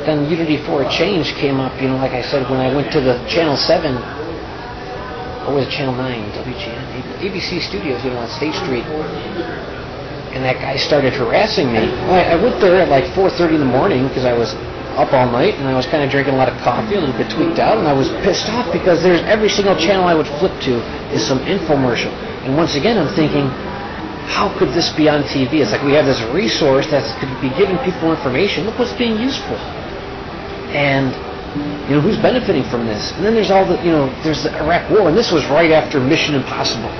then Unity for a Change came up, like I said, when I went to the Channel 7, or was it Channel 9, WGN, ABC Studios, on State Street, and that guy started harassing me. Well, I went there at like 4:30 in the morning because I was up all night, and I was kind of drinking a lot of coffee, a little bit tweaked out, and I was pissed off because there's every single channel I would flip to is some infomercial. And once again, I'm thinking, how could this be on TV? It's like we have this resource that could be giving people information. Look what's being used for. And, who's benefiting from this? And then there's all the, there's the Iraq War, and this was right after Mission Impossible.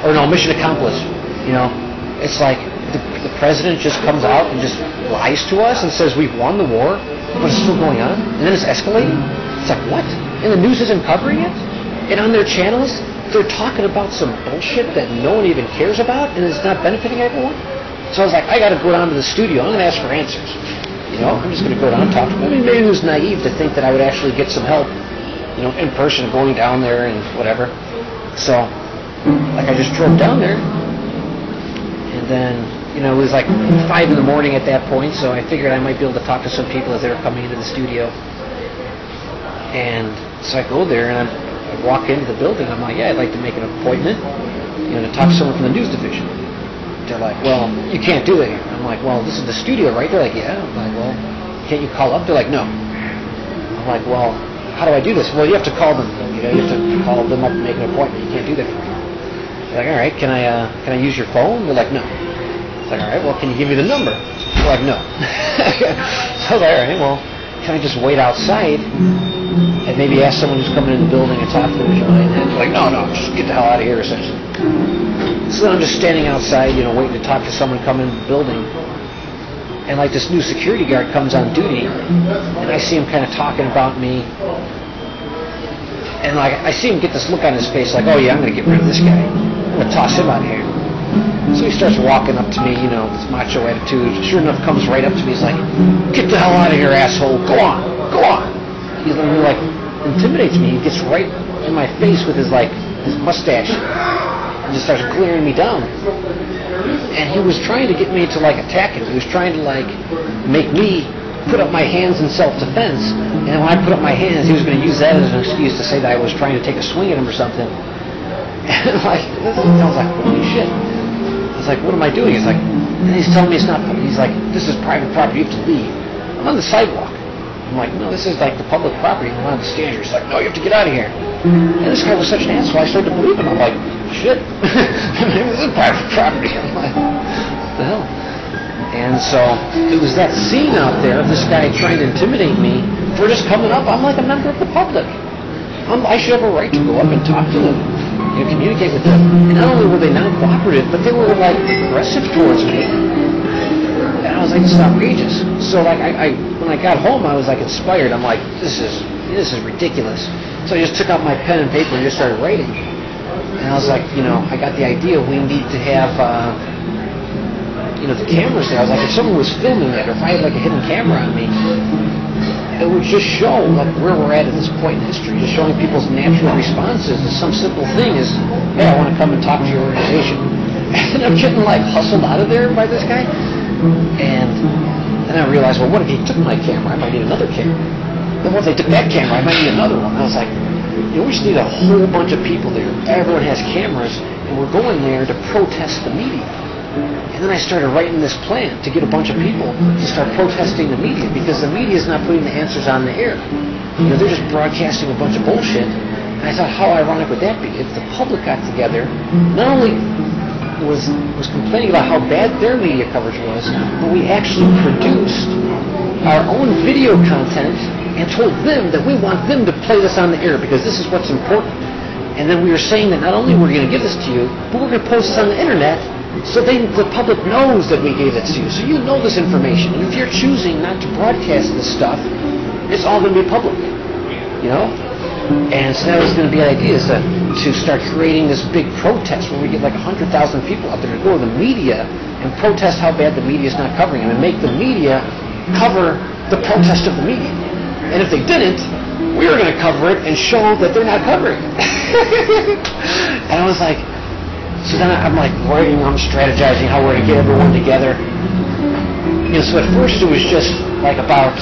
Or no, Mission Accomplished. It's like the president just comes out and just lies to us and says we've won the war, but it's still going on. And then it's escalating. It's like, what? And the news isn't covering it? And on their channels, they're talking about some bullshit that no one even cares about, and it's not benefiting everyone. So I was like, I got to go down to the studio. I'm going to ask for answers. I'm just going to go down and talk to them. Maybe it was naive to think that I would actually get some help, in person, going down there and whatever. So, I just drove down there, and then, it was like 5 in the morning at that point, so I figured I might be able to talk to some people as they were coming into the studio. And so I go there, and I walk into the building. I'm like, yeah, I'd like to make an appointment, to talk to someone from the news division. They're like, well, you can't do it here. I'm like, well, this is the studio, right? They're like, yeah. I'm like, well, can't you call up? They're like, no. I'm like, well, how do I do this? Well, you have to call them. You have to call them up and make an appointment. You can't do that for me. They're like, all right, can I use your phone? They're like, no. It's like, all right, well, can you give me the number? They're like, no. So I was like, all right, well, can I just wait outside and maybe ask someone who's coming in the building and talk to them? And they're like, no, just get the hell out of here, essentially. So then I'm just standing outside, waiting to talk to someone coming in the building. And like this new security guard comes on duty, and I see him kind of talking about me. And like I see him get this look on his face, like, oh yeah, I'm going to get rid of this guy. I'm going to toss him out of here. So he starts walking up to me, this macho attitude. Sure enough, comes right up to me. He's like, get the hell out of here, asshole. Go on. He like intimidates me. He gets right in my face with his mustache and just starts glaring me down. And he was trying to get me to attack him. He was trying to make me put up my hands in self-defense. And when I put up my hands, he was going to use that as an excuse to say that I was trying to take a swing at him or something. And I was like, holy shit. I was like, what am I doing? He's like, and he's telling me it's not. He's like, this is private property. You have to leave. I'm on the sidewalk. I'm like, no, this is the public property. I'm on the stand. He's like, no, you have to get out of here. And this guy was such an asshole. I started to believe him. I'm like, shit. This is private property. I'm like, what the hell? And so it was that scene out there of this guy trying to intimidate me for just coming up. I'm like a member of the public. I should have a right to go up and talk to them, communicate with them. And not only were they non-cooperative, but they were aggressive towards me. And I was like, this is outrageous. So when I got home, I was inspired. I'm like, this is ridiculous. So I just took out my pen and paper and just started writing. And I was like, I got the idea. We need to have, the cameras there. I was like, if someone was filming it, or if I had a hidden camera on me, it would just show where we're at this point in history, just showing people's natural responses to some simple thing is, hey, I want to come and talk to your organization. And I'm getting hustled out of there by this guy. And then I realized, well, what if he took my camera? I might need another camera. Then once they took that camera, I might need another one. I was like, we just need a whole bunch of people there. Everyone has cameras, and we're going there to protest the media. And then I started writing this plan to get a bunch of people to start protesting the media, because the media is not putting the answers on the air. They're just broadcasting a bunch of bullshit. And I thought, how ironic would that be if the public got together, not only was complaining about how bad their media coverage was, but we actually produced our own video content and told them that we want them to play this on the air because this is what's important. And then we were saying that not only we're going to give this to you, but we're going to post this on the internet so the public knows that we gave it to you. So you know this information. And if you're choosing not to broadcast this stuff, it's all going to be public. And so that was going to be the idea, is to start creating this big protest where we get 100,000 people out there to go to the media and protest how bad the media is not covering them, and make the media cover the protest of the media. And if they didn't, we were going to cover it and show that they're not covering it. And I was like, so then I'm writing, I'm strategizing how we're going to get everyone together. So at first it was just about,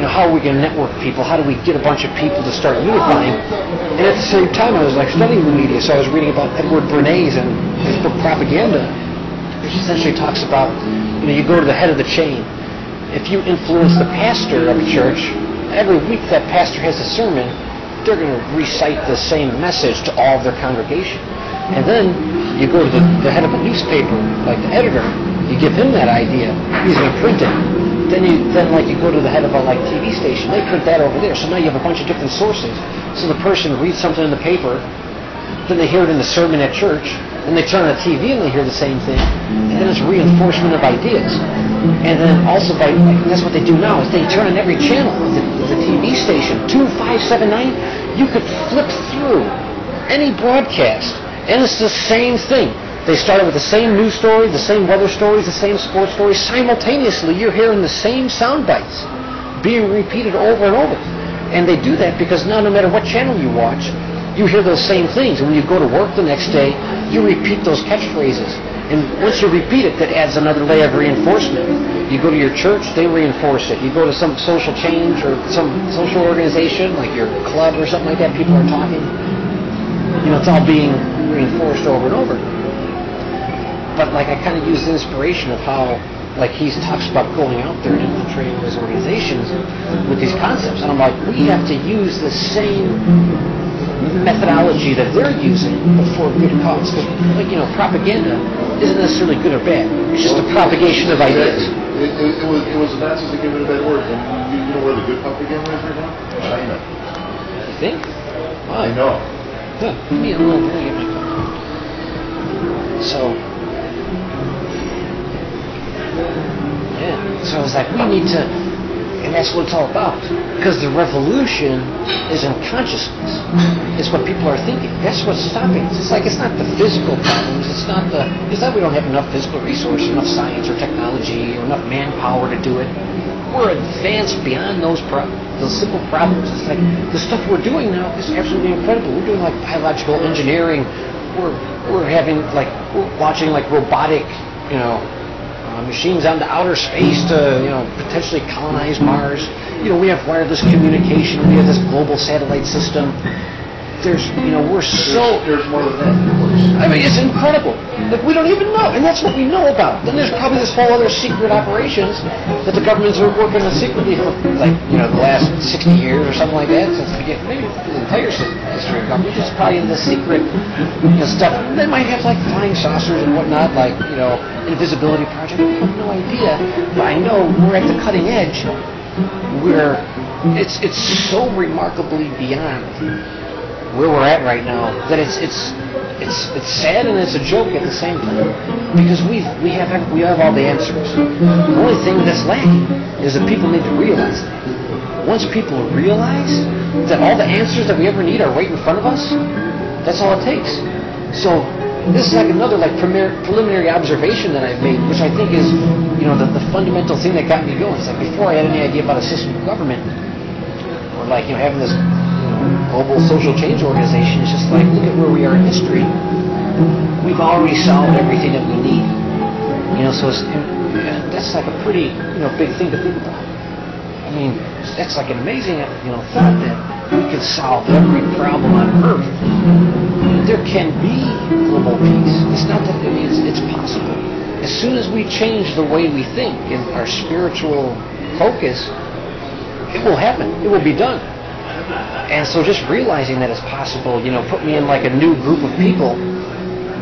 how are we going to network people? How do we get a bunch of people to start unifying? And at the same time, I was like studying the media, so I was reading about Edward Bernays and his book Propaganda, which essentially talks about, you go to the head of the chain. If you influence the pastor of a church, every week that pastor has a sermon, they're going to recite the same message to all of their congregation. And then you go to the head of a newspaper, like the editor, you give him that idea, he's going to print it. Then you go to the head of a TV station, they print that over there. So now you have a bunch of different sources. So the person reads something in the paper, then they hear it in the sermon at church, and they turn on the TV and they hear the same thing, and then it's reinforcement of ideas. And then also that's what they do now, is they turn on every channel of the TV station, 2579, you could flip through any broadcast, and it's the same thing. They started with the same news story, the same weather stories, the same sports stories. Simultaneously, you're hearing the same sound bites being repeated over and over. And they do that because now no matter what channel you watch, you hear those same things. And when you go to work the next day, you repeat those catchphrases. And once you repeat it, that adds another layer of reinforcement. You go to your church, they reinforce it. You go to some social change or some social organization, like your club or something like that, people are talking. It's all being reinforced over and over. But I kind of use the inspiration of how, he talks about going out there and infiltrating those organizations with these concepts. And I'm like, we have to use the same methodology that they're using for a good cause. Because, propaganda isn't necessarily good or bad. It's just a propagation of ideas. It was the Nazis that gave it a bad word. And you know where the good propaganda is right now? China. You think? I know. Huh. Give me a little bit of my phone. So I was like, we need to, and that's what it's all about. Because the revolution is in consciousness. It's what people are thinking. That's what's stopping us. It's not the physical problems. It's not we don't have enough physical resources, enough science or technology, or enough manpower to do it. We're advanced beyond those simple problems. It's like the stuff we're doing now is absolutely incredible. We're doing biological engineering. We're having we're watching robotic, machines out into outer space to, potentially colonize Mars. We have wireless communication. We have this global satellite system. There's more than that, of course. I mean, it's incredible. We don't even know, and that's what we know about. Then there's probably this whole other secret operations that the governments are working on secretly for, the last 60 years or something like that, since the beginning, maybe the entire history of government. It's probably in the secret, stuff. They might have flying saucers and whatnot, invisibility project. I have no idea, but I know we're at the cutting edge. It's so remarkably beyond where we're at right now that it's sad and it's a joke at the same time, because we have all the answers. The only thing that's lacking is that people need to realize that. Once people realize that all the answers that we ever need are right in front of us, that's all it takes. So this is another preliminary observation that I've made, which I think is the fundamental thing that got me going. It's before I had any idea about a system of government or having this global social change organization, it's just look at where we are in history. We've already solved everything that we need. So that's a pretty big thing to think about. I mean, that's an amazing thought that we can solve every problem on Earth. There can be global peace. It's not that it's possible. As soon as we change the way we think and our spiritual focus, it will happen. It will be done. And so just realizing that it's possible, put me in a new group of people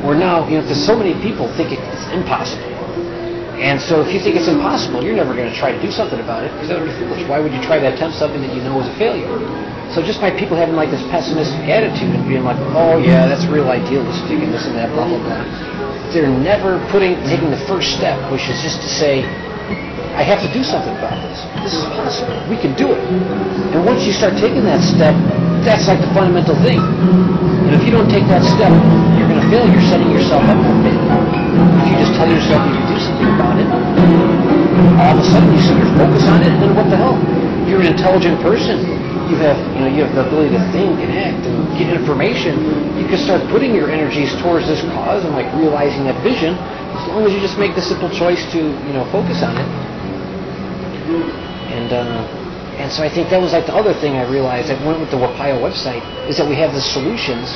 where now, because so many people think it's impossible. And so if you think it's impossible, you're never going to try to do something about it, because that would be foolish. Why would you try to attempt something that you know is a failure? So just by people having this pessimistic attitude and being oh yeah, that's real idealistic and this and that, blah, blah, blah, they're never taking the first step, which is just to say, I have to do something about this. This is possible. We can do it. And once you start taking that step, that's the fundamental thing. And if you don't take that step, you're going to fail. You're setting yourself up for failure. If you just tell yourself you can do something about it, all of a sudden you set your focus on it, and then what the hell? You're an intelligent person. You have the ability to think and act and get information. You can start putting your energies towards this cause and realizing that vision, as long as you just make the simple choice to focus on it. And And so I think that was like the other thing I realized that went with the Wapayo website is that we have the solutions.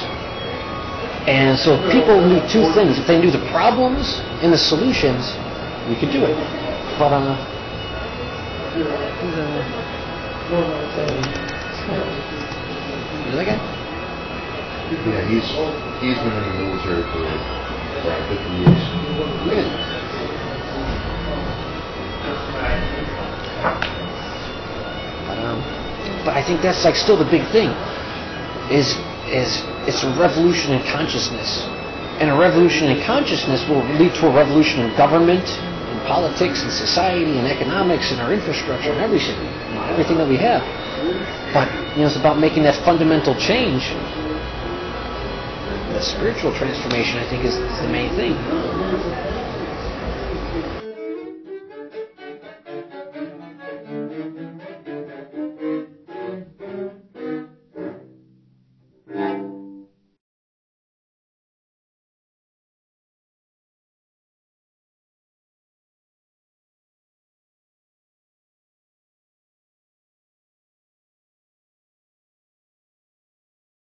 And so if people knew two things. If they knew the problems and the solutions, we could do it. But you like it? Yeah, he's been in the military for about 50 years. Look at it. But I think that's like still the big thing. Is it's a revolution in consciousness, and a revolution in consciousness will lead to a revolution in government, in politics, in society, in economics, in our infrastructure, and everything, everything that we have. But it's about making that fundamental change. The spiritual transformation, I think, is the main thing.